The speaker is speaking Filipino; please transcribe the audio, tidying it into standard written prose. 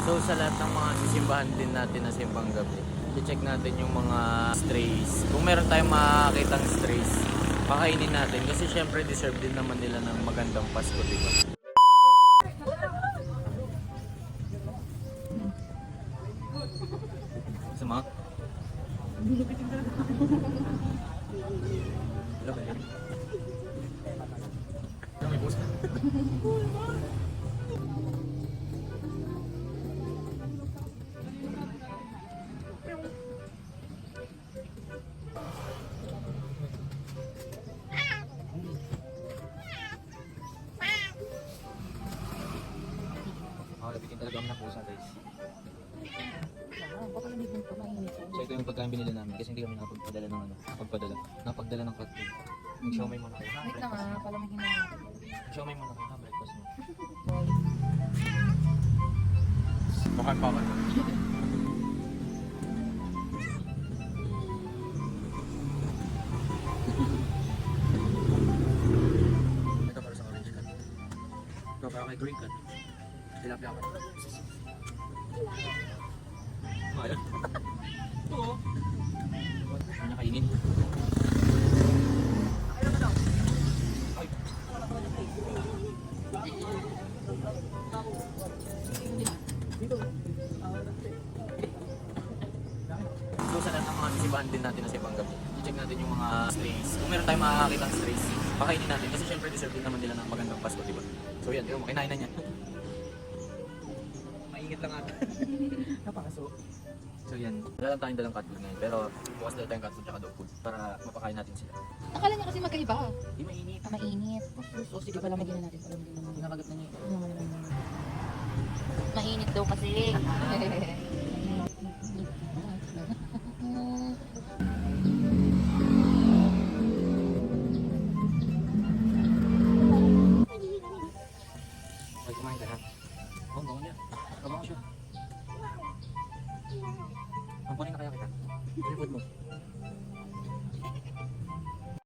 So sa lahat ng mga sisimbahan din natin na simbang gabi, i-check natin yung mga strays. Kung meron tayong makakitang strays, pakainin natin. Kasi syempre deserve din naman nila ng magandang Pasko, diba? Sama? Hello, ba yan? May post na. Lapitin talaga kami ng pusa, guys. Baka lamig mo pa mainit. So ito yung pagkain binili namin kasi hindi kami nakapagpadala ng nakapagdala ng cat food. Mag-siomay muna kayo. Wait lang ah, palamigin na natin. Mag-siomay muna kayo, breakfast mo. Bakan pa man. Ito para sa orange cat. Ito para kay green cat. Tilapia ka. Ayun. Oo. Ano niya kainin? Ay. So sa lahat ng mga sisibahan din natin na sa ibang gabi, i-check natin yung mga strays. Kung meron tayong makakakitang strays, pakainin natin kasi syempre deserve din naman nila ng magandang Pasko, diba? So yan, yun, kinain na niya. Maingat lang ata. Napakaso. So yan, wala lang tayong dalang cat food ngayon, pero bukas dala tayong cat food tsaka dog food para mapakain natin sila. Akala niya kasi magkaiba. Di mainit. Mainit. So sige, Palamigin na natin. Palamigin na natin. pinakagat na niya. Mainit daw kasi. Ay, kumain ka na. Oo, bango niya. Kabango siya. Pampunin na kaya kita. Report mo.